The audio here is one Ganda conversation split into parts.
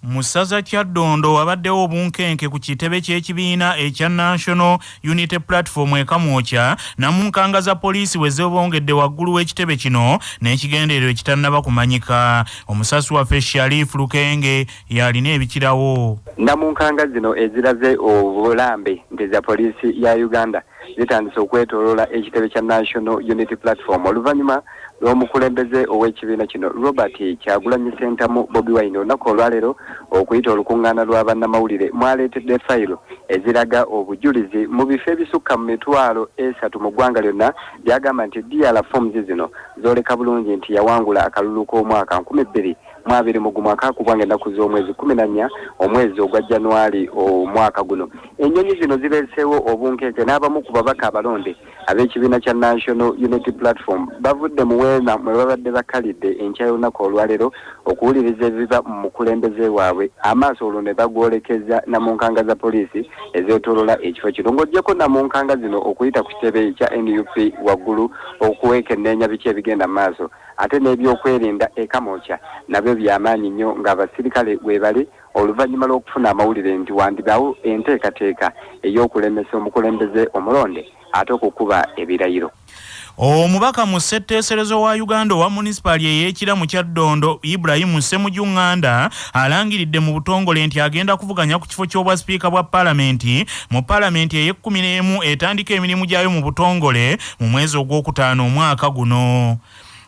Musaza Kyaddondo wabaddewo obunkenke ku kitebe ky'ekibiina ekya National Unity Platform ekamwokya namunkanga za poliisi we zebongedde waggulu w'ekitebe kino n'ekigendererwa ekitannaba kumanyika. Omusasi waffe Sharif Lukenge yalina ebikirawo. Namunkanga zino eziraze obulambe nti za poliisi ya Uganda zitandise okwetooloola ekitebe kya National Unity Platform oluvannyuma lw'omukulembeze ow'ekibiina kino Robert Kyagulanyi Ssentamu Bobiwine olunaku olwaleero okuyita olukuŋŋaana lwa bannamawulire mwaleetedde fayiro eziraga obujulizi mu bifo ebisukka mu mitwalo 3 mu ggwanga lyonna byagamba nti DR forms zino zooleka bulungi nti yawangula akalulu k'omwaka 2020 mwaka kubanga ennaku z'omwezi 14 omwezi ogwa January omwaka guno. Ennyonyi zino zireeseewo obunkenke n'abamu ku babaka abalonde ab'ekibiina kya National Unity Platform bavudde mu weema mwe babadde bakalidde enkya y'olunaku olwaleero okuwuliriza ebiva mu mukulembeze waabwe amaaso olwo ne bagwolekeza namunkanga za poliisi ezeetooloola ekifo kino ng'oggyeko namunkanga zino okuyita ku kitebe kya NUP waggulu okuwekenneenya biki ebigenda mu maaso ate n'ebyokwerinda ekamwokya nabyo byamaanyi nnyo ng'abasirikale bwebali oluvannyuma lw'okufuna amawulire nti wandibaawo enteekateeka ey'okulemesa omukulembeze omulonde ate okukuba ebirayiro. Omubaka mu ssetteeserezo wa Uganda owa munisipaali ey'ekira mu Kyaddondo Ibrahim Ssemujjunganda alangiridde mu butongole nti agenda kuvuganya ku kifo ky'obwa sipiika bwa paalamenti mu paalamenti ey'e11 etandika emirimu gyayo mu butongole mu mwezi ogwokutaano omwaka guno.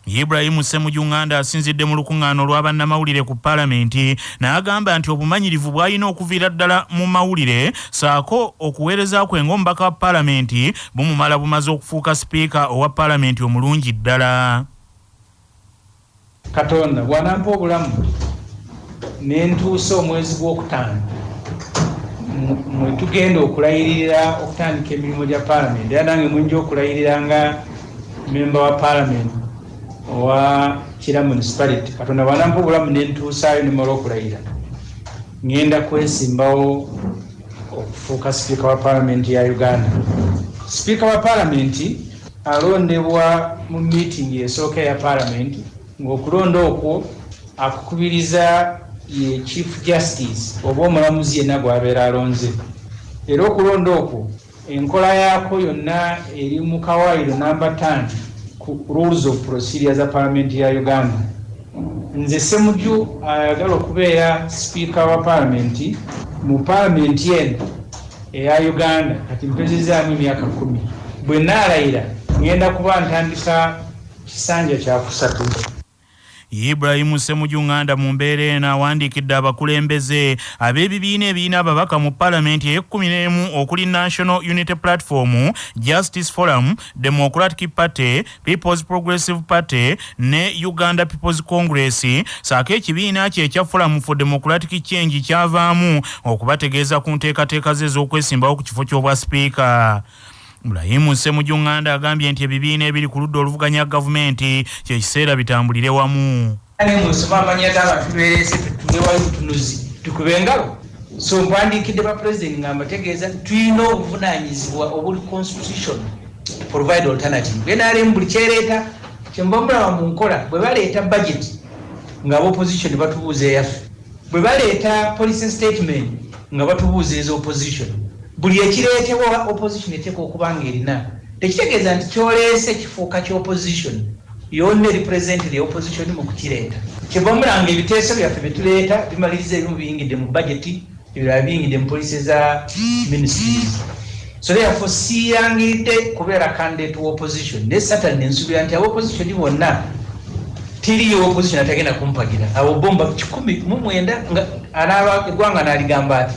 Ibrahim Ssemujjunganda asinzidde mu lukuŋŋaano lw'abannamawulire ku paalamenti n'agamba nti obumanyirivu bw'alina okuviira ddala mu mawulire saako okuweereza kwe ng'omubaka wa paalamenti bumumala bumaze okufuuka sipiika owa paalamenti omulungi ddala. Katonda bw'anampa obulamu ne ntuusa omwezi gw'okutaano mwe tugenda okulayirira okutandika emirimu gya paalamenti era nange mwenja okulayirira nga memba wa paalamenti owa Kira municipality. Katonda bw'anampa obulamu ne ntuusaayo ne mala okulayira ngenda kwesimbawo okufuuka sipiika wa paalamenti ya Uganda. Sipiika wa paalamenti alondebwa mu miitingi esooka ya paalamenti ng'okulonda okwo akukubiriza ye chief justice oba omulamuzi yenna gw'abeera alonze. Era okulonda okwo enkola yaako yonna eri mu kawaayiro namba 5 ku rules of procedure za paalamenti ya Uganda. Nze Ssemujju ayagala okubeera sipiika wa paalamenti mu paalamenti eno eya Uganda kati mpezezaamu emyaka 10. Bwe naalayira ngenda kuba ntandika kisanja kya kusatu. Ibrahim Ssemujjunganda mu mbeera eno awandiikidde abakulembeze ab'ebibiina ebiina ababaka mu paalamenti ey'e11 okuli National Unity Platform, Justice Forum, Democratic Party, People's Progressive Party ne Uganda People's Congress saako ekibiina kye ekya Forum for Democratic Change kyavaamu okubategeeza ku nteekateeka ze ez'okwesimbawo ku kifo ky'obwa sipiika. Ibrahim Ssemujjunganda agambye nti ebibiina ebiri ku ludda oluvuganya gavumenti kye kiseera bitambulire wamu. Musoma amanya g'abantu beerese tugewayo butunuzi tukube engalo. So mpandiikidde ba president nga mbategeeza tulina obuvunaanyizibwa obuli constitution to provide alternative. NRM buli kyereeta kyemba mulaba mu nkola bwe baleeta budget nga opposition batubuuza eyaffe. Bwe baleeta policy statement nga batubuuza ez'opposition. Buli ekireetebwa opposition eteeka okuba ng'erina tekitegeeza nti kyoleese kifuuka ky'opposition yonna represent the opposition mu kukireeta. Kyeva mulanga ebiteeso byaffe bye tuleeta bimaliriza ebimu biyingidde mu budget ebirala biyingidde mu policy za ministries. So therefore siyangiridde kubeera candidate wa opposition ne Saturday nensubira nti opposition bonna tiriyo opposition atagenda kumpagira abo bomba 19 nga anaaba eggwanga n'aligamba ati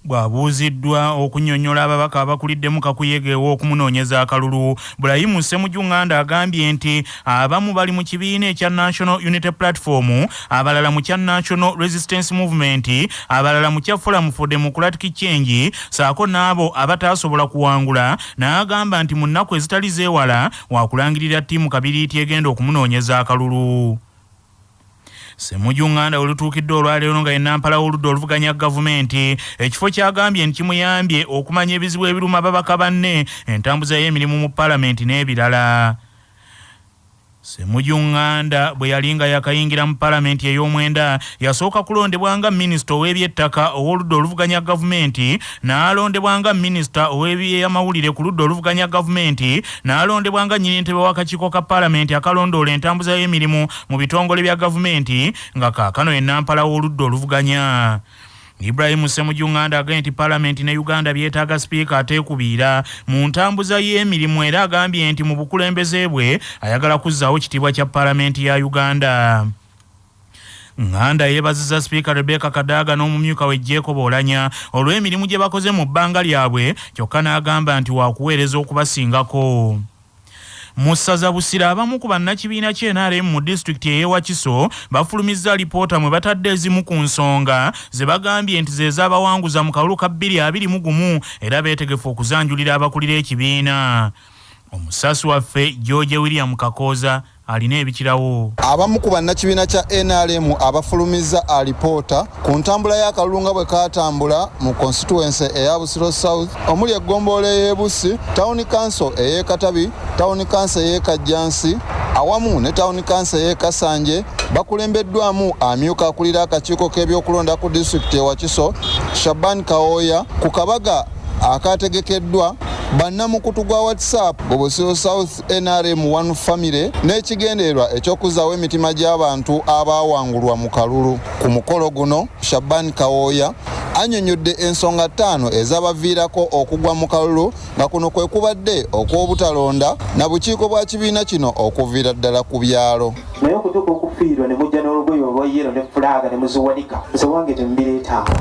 bw'abuuziddwa okunnyonnyola ababaka abakuliddemu kakuyege w'okumunoonyeza akalulu. Ibrahim Ssemujjunganda agambye nti abamu bali mu kibiina ekya National Unity Platform, abalala mu kya National Resistance Movement, abalala mu kya Forum for Democratic Change, saako n'abo abataasobola kuwangula, n'agamba nti mu nnaku ezitali zeewala waakulangirira ttiimu kabiriiti egenda okumunoonyeza akalulu. Ssemujjunganda olutuukidde olwaleero nga yennampala w'oludda oluvuganya gavumenti ekifo kyagambye nti kimuyambye okumanya ebizibu ebiruma ababaka banne entambuza y'emirimu mu paalamenti n'ebirala. Semujunganda bwe yalinga yakayingira mu parliament ey'omwenda yasooka kulondebwa nga minisita ow'ebyettaka ow'oludda oluvuganya gavumenti n'alondebwa nga minisita ow'ebyamawulire ku ludda oluvuganya gavumenti n'alondebwa nga nnyini ntebe w'akakiiko ka parliament akalondoola entambuza y'emirimu mu bitongole bya gavumenti nga kaakano ye nampala w'oludda oluvuganya. Ibrahim Semujunganda agambye nti Parliament ne Uganda byetaaga speaker ateekubiira mu ntambuza y'emirimu era agambye nti mu bukulembeze bwe ayagala kuzzaawo kitiibwa kya Parliament ya Uganda. Nganda yeebazizza Speaker Rebecca Kadaga n'omumyuka we Jacob Olanya olw'emirimu gye bakoze mu bbanga lyabwe kyokka n'agamba nti waakuweereza okubasingako. Musaza Busira abamu ku bannakibiina ky'NRM mu disitulikiti ey'e Wakiso bafulumizza alipoota mwe batadde ezimu ku nsonga ze bagambye nti ze zaabawanguza mu kalulu ka 2021 era beetegefu okuzanjulira abakulira ekibiina. Omusasi waffe George William Kakooza alina ebikirawo. Abamu ku bannakibiina kya NRM abafulumizza alipoota ku ntambula y'akalulu nga bwe kaatambula mu constituency eya Busiro South omuli eggombolola ey'e Bussi, Town Council ey'e Katabi, Town Council ey'e Kajjansi awamu ne Town Council ey'e Kasanje bakulembeddwamu amyuka akulira akakiiko k'ebyokulonda ku disitulikiti e Wakiso Shaban Kaoya ku kabaga akategekeddwa bannamukutu gwa WhatsApp Busiro South NRM One Family n'ekigendererwa eky'okuzzaawo emitima gy'abantu abaawangulwa mu kalulu. Ku mukolo guno Shaban Kaoya annyonnyodde ensonga 5 ez'abaviirako okugwa mu kalulu nga kuno kwe kubadde okw'obutalonda na bukiiko bwa kibiina kino okuviira ddala ku byalo. Naye okutuuka okufiirwa ne mujja n'olugoye olwa yero ne fulaaga ne muziwanika nze wange temubireetanga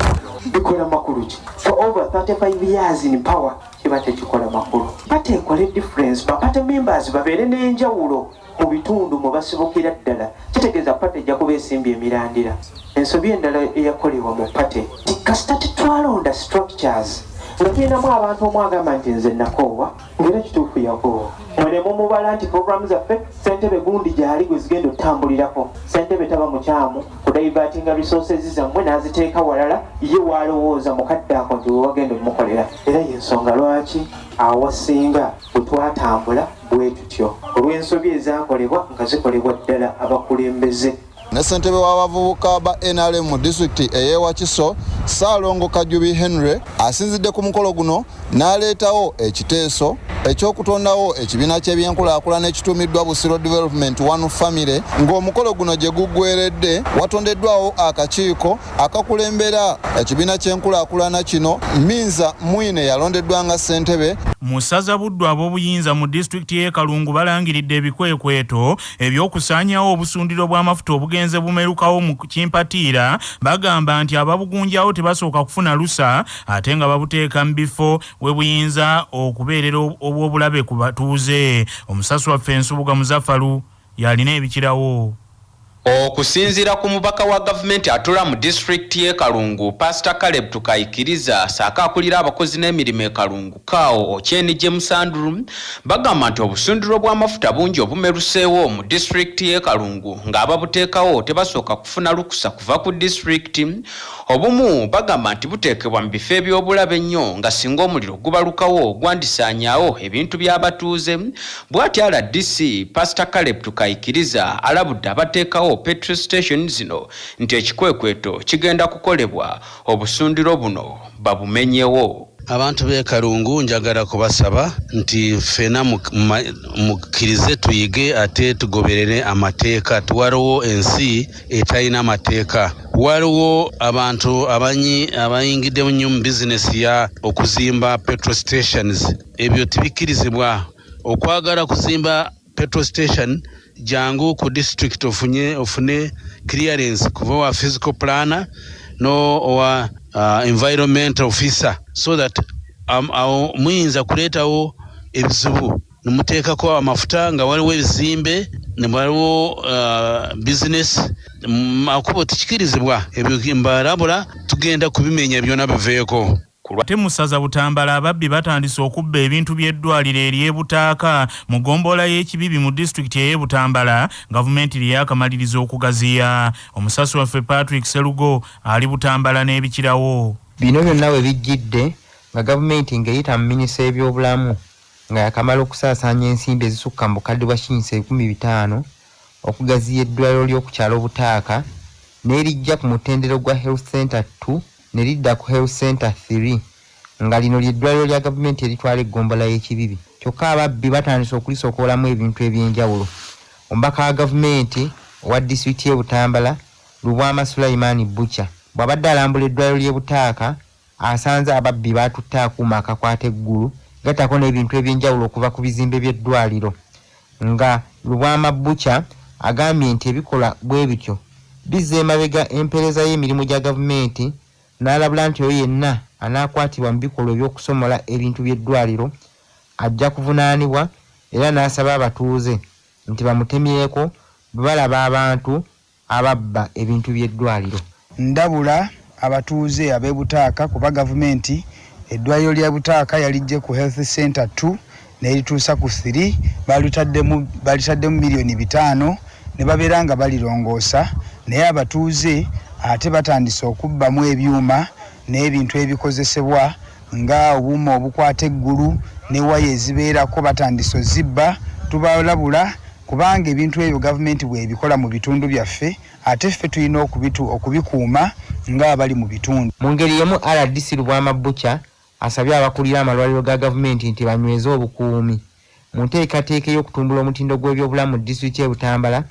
bikola makulu ki for over 35 years in power kiba tekikola makulu bateekole difference bapate members babeere n'enjawulo mu bitundu mwe basibukira ddala kitegeeza pate ejja kuba esimbi emirandira ensobi endala eyakolebwa mu pate tikasita tetwalonda structures nga tulinamu abantu omwagamba nti nze nakoowa ngera kituufu yakoowa mwenemu mubala nti programu zaffe ssentebe gundi gyali gwe zigenda otambulirako ssentebe taba mukyamu kudaivatinga resources zammwe n'aziteeka walala ye walowooza mukadde ako nti wewagenda omukolera era yensonga lwaki awasinga bwe twatambula bwe tutyo olw'ensobi ezakolebwa nga zikolebwa ddala abakulembeze. Ne ssentebe w'abavubuka ba NRM mu disitulikiti ey'e Wakiso Ssaalongo Kajubi Henry asinzidde ku mukolo guno n'aleetawo ekiteeso eky'okutondawo ekibiina ky'ebyenkulaakulana ekituumiddwa Busiro Development One Family ng'omukolo guno gye guggweredde watondeddwawo akakiiko akakulembera ekibiina ky'enkulaakulana kino. Minza Mwine yalondeddwa nga ssentebe. Musaza Buddu ab'obuyinza mu disitulikiti y'e Kalungu balangiridde ebikwekweto eby'okusaanyawo obusundiro bw'amafuta obugenze bumerukawo mu Kimpatiira bagamba nti ababugunjawo tebasooka kufuna lusa ate nga babuteeka mu bifo we buyinza okubeerera obw'obulabe ku batuuze. Omusasi waffe Nsubuga Muzaffalu yalina ebikirawo. Okusinziira ku mubaka wa gavumenti atula mu district y'e Kalungu Pastor Caleb Tukayikiriza saaka akulira abakozi n'emirimu e Kalungu Kao Okyeni James Andrew bagamba nti obusundiro bw'amafuta bungi obumeruseewo mu district y'e Kalungu ng'ababuteekawo tebasooka kufuna lukusa kuva ku district. Obumu bagamba nti buteekebwa mu bifo eby'obulabe ennyo nga singa omuliro gubalukawo gwandisaanyaawo ebintu by'abatuuze. Bw'ati RDC Pastor Caleb Tukayikiriza alabudde abateekawo petrol station zino nti ekikwekweto kigenda kukolebwa obusundiro buno babumenyewo. Abantu b'e Kalungu njagala kubasaba nti ffena mukkirize tuyige ate tugoberere amateeka. Tuwaliwo ensi etalina amateeka. Waliwo abantu abayingidde nnyo mu bizinesi ya okuzimba petrol stations. Ebyo tibikkirizibwa. Okwagala kuzimba petrol station jangu ku district ofune clearance kuva wa physical planner no wa environmental officer so that muyinza kuleetawo ebizibu nemuteekako amafuta nga waliwo ebizimbe ne waliwo business makubo tikikirizibwa. Ebyo mbalabula tugenda kubimenya byonna biveeko. Ate musaza Butambala ababbi batandise okubba ebintu by'eddwaliro ery'e Butaaka mu ggombolola y'ekibibi mu disitulikiti ey'e Butambala gavumenti lyakamaliriza okugaziya. Omusasi waffe Patrick Serugo ali Butambala n'ebikirawo. Bino byonna we bijjidde nga gavumenti ng'eyita mu minisitule y'ebyobulamu nga yakamala okusaasaanya ensimbi ezisukka mu bukadde bwa shilingi 15,000 okugaziya eddwaliro ly'okukyalo Butaaka n'erijja ku mutendero gwa Health Center 2 ne lidda ku Health Center 3 nga lino ly'eddwaliro lya gavumenti eritwala eggombolola y'Ekibibi. Kyokka ababbi batandise okulisokoolamu ebintu eby'enjawulo. Omubaka wa gavumenti owa disitulikiti y'e Butambala Lubwama Sulaiman Butcher bw'abadde alambula eddwaliro ly'e Butaaka asanze ababbi baatutte akuuma akakwata eggulu gattako n'ebintu eby'enjawulo okuva ku bizimbe by'eddwaliro. Nga Lubwama Butcher agambye nti ebikola bwe bityo bizza emabega empeereza y'emirimu gya gavumenti, n'alabula nti oyo yenna anaakwatibwa mu bikolwa eby'okusomola ebintu by'eddwaliro ajja kuvunaanibwa, era n'asaba abatuuze nti bamutemyeko bwe balaba abantu ababba ebintu by'eddwaliro. Ndabula abatuuze ab'e Butaaka kuba gavumenti eddwaliro lya Butaaka yalijje ku Health Center 2 n'erituusa ku 3 balitaddemu miliyoni 5 ne babeera nga balirongoosa, naye abatuuze ate batandise okubbamu ebyuma n'ebintu ebikozesebwa nga obuuma obukwata eggulu ne waya ezibeerako batandise ozibba. Tubalabula kubanga ebintu ebyo gavumenti bw'ebikola mu bitundu byaffe ate ffe tulina okubikuuma ng'abali mu bitundu. Mu ngeri y'emu RDC Lubwama Butcher asabye abakulira amalwaliro ga gavumenti nti banyweze obukuumi. Mu nteekateeka y'okutumbula omutindo gw'ebyobulamu mu disitulikiti y'e Butambala,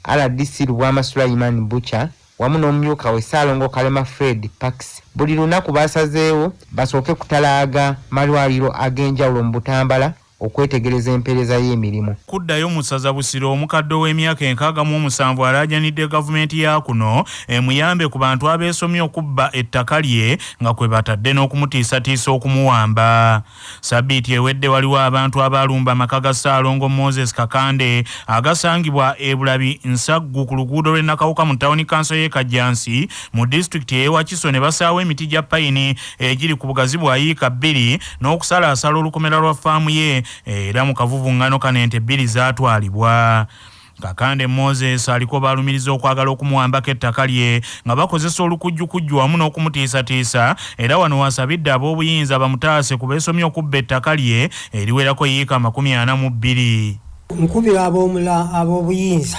RDC Lubwama Sulaiman Butcher wamu n'omumyuka we Ssaalongo Kalema Fred Pax buli lunaku basazeewo basooke kutalaaga malwaliro ag'enjawulo mu Butambala okwetegereza empeereza y'emirimu. Kuddayo musaza Busiro omukadde w'emyaka 67 alaajanidde gavumenti ya kuno emuyambe ku bantu abeesomye okubba ettaka lye nga kwe batadde n'okumutiisatiisa okumuwamba. Sabbiiti ewedde waliwo abantu abaalumba amaka ga Ssaalongo Moses Kakande agasangibwa e Bulabi Nsaggu ku luguudo lw'e Nakawuka mu tawuni kanso y'e Kajjansi mu disitulikiti y'e Wakiso ne basaawo emiti gya payini egiri ku bugazi bwa yiika 2 n'okusalaasala olukomera lwa faamu ye era mu kavuvuŋŋano kano ente 2 zaatwalibwa. Kakande Moses aliko balumiriza okwagala okumuwambako ettaka lye nga bakozesa olukujjukujju wamu n'okumutiisatiisa, era wano wasabidde ab'obuyinza bamutaase ku beesomye okubba ettaka lye eriwerako yiika 42. Nkubira ab'obuyinza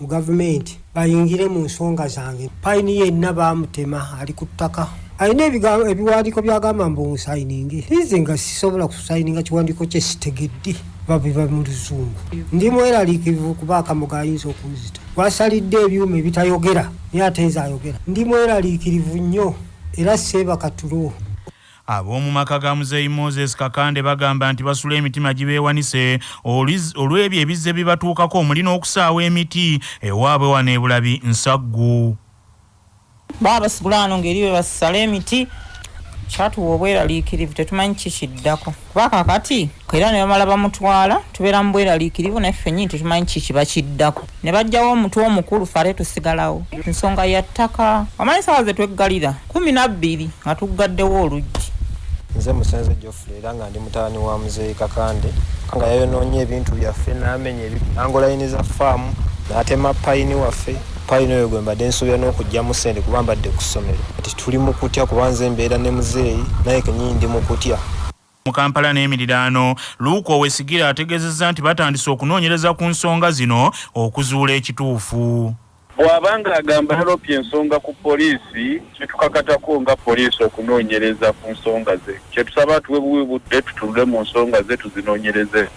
mu gavumenti bayingire mu nsonga zange. Payini yenna baamutema ali ku ttaka. Alina ebiwandiiko byagamba mbu musayininge. Nze nga sisobola kusayininga kiwandiiko kye sitegedde babiba mu Luzungu. Ndi mweraliikirivu kuba akamogo ayinza okunzita. Wasalidde ebyuma ebitayogera naye ate nze ayogera. Ndi mweraliikirivu nnyo era seebaka tulo. Ab'omu maka ga Muzeeyi Moses Kakande bagamba nti basula emitima gibeewanise olw'ebyo ebizze bibatuukako omuli n'okusaawa emiti ewaabwe wano e Bulabi Nsaggu. Baba basigulano ngeri bwe basala emiti kyatuwa obweraliikirivu tetumanyi kikiddako kuba kakati era ne bamala bamutwala tubeera mu bweraliikirivu naffe nnyini tetumanyi kikibakiddako ne bajjawo omutu omukulu fale tusigalawo ensonga ya ttaka. Amanyi sawa ze tweggalira 12 nga tuggaddewo oluggi. Nze Musenze Geoffrey era nga ndi mutabani wa Muzeeyi Kakande nga yayonoonye ebintu byaffe n'amenya angolayini za faamu n'atema payini waffe. Payini oyo gwe mbadde nsuubira n'okugyamu ssente kuba mbadde ku ssomero. Kati tuli mu kutya kuba nze mbeera ne Muzeeyi naye kennyini ndi mu kutya. Mu Kampala n'emiriraano, Luuko Owesigira ategeezezza nti batandise okunoonyereza ku nsonga zino okuzuula ekituufu. Bw'abanga agamba alopye ensonga ku poliisi kitukakatako nga poliisi okunoonyereza ku nsonga ze. Kyetusaba tuwe buwibudde tutulule mu nsonga ze tuzinoonyereze.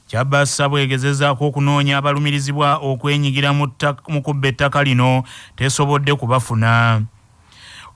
Kyabassa bwegezezaako okunoonya abalumirizibwa okwenyigira mu kubba ettaka lino tesobodde kubafuna.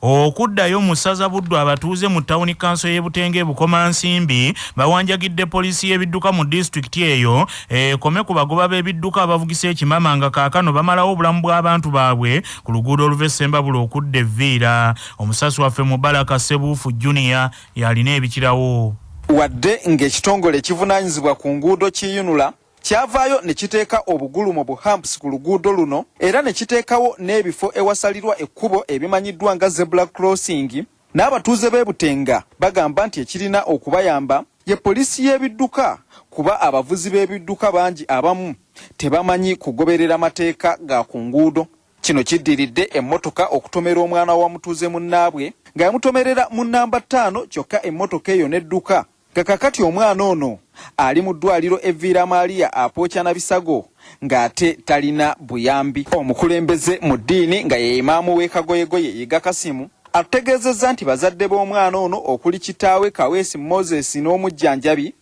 Okuddayo mu ssaza Buddu abatuuze mu tawuni kanso y'e Butenge Bukomansimbi bawanjagidde poliisi y'ebidduka mu disitulikiti eyo ekome ku bagoba b'ebidduka abavugisa ekimama nga kaakano bamalawo obulamu bw'abantu baabwe ku luguudo oluva e Ssembabule okudda Evviira. Omusasi waffe Mubaraka Sebuufu Junior yalina ebikirawo. Wadde ng'ekitongole ekivunaanyizibwa ku nguudo kiyunula kyavaayo ne kiteeka obugulu mu buhampusi ku luguudo luno era ne kiteekawo n'ebifo ewasalirwa ekkubo ebimanyiddwa nga zebra crossing, n'abatuuze b'e Butenga bagamba nti ekirina okubayamba ye poliisi y'ebidduka kuba abavuzi b'ebidduka bangi abamu tebamanyi kugoberera mateeka ga ku nguudo. Kino kiddiridde emmotoka okutomera omwana wa mutuuze munnaabwe nga yamutomerera mu namba 5 kyokka emmotoka eyo n'edduka kakakati omwana ono ali mu ddwaliro evviira Maria apookya na bisago ng'ate talina buyambi. Omukulembeze mu ddiini nga ye imaamu w'ekagoyegoye Yiga Kasimu ategeezezza nti bazadde b'omwana ono okuli kitaawe Kaweesi Moses n'omujjanjabi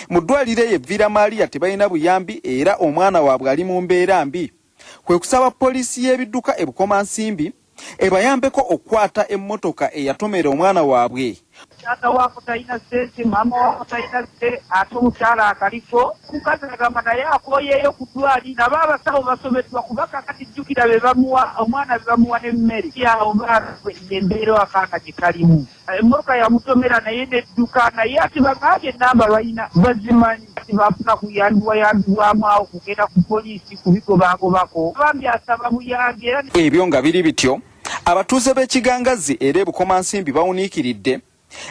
mu ddwaliro evviira Maria tebalina buyambi era omwana waabwe ali mu mbeera mbi. Kwe kusaba poliisi y'ebidduka e Bukomansimbi ebayambeko okukwata emmotoka eyatomera omwana waabwe. Taata wako talina ssente, maama wako talina ssente, ate omukyala akaliko mukazi agamba naye akooyeeyo ku ddwaliro nabo abasawo basomeddwa kuba kakati jjukira be bamuwa omwana be bamuwa n'emmere yawo embeera akaana gye kalimu. Emmotoka yamutomera naye n'edduka naye ati bagambye ennamba balina bazimanyi tibafuna kuyambibwamu awo kugenda ku poliisi kubigobagobako bambi asaba buyambi era ebyo nga biri bityo abatuuze b'ekigangazi era e Bukomansimbi bawuniikiridde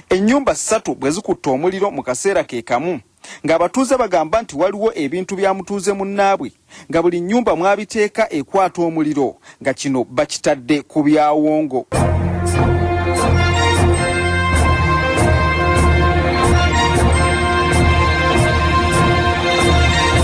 ennyumba 3 bwe zikutte omuliro mu kaseera ke kamu ng'abatuuze bagamba nti waliwo ebintu bya mutuuze munnaabwe nga buli nnyumba mwabiteeka ekwata omuliro nga kino bakitadde ku byawongo.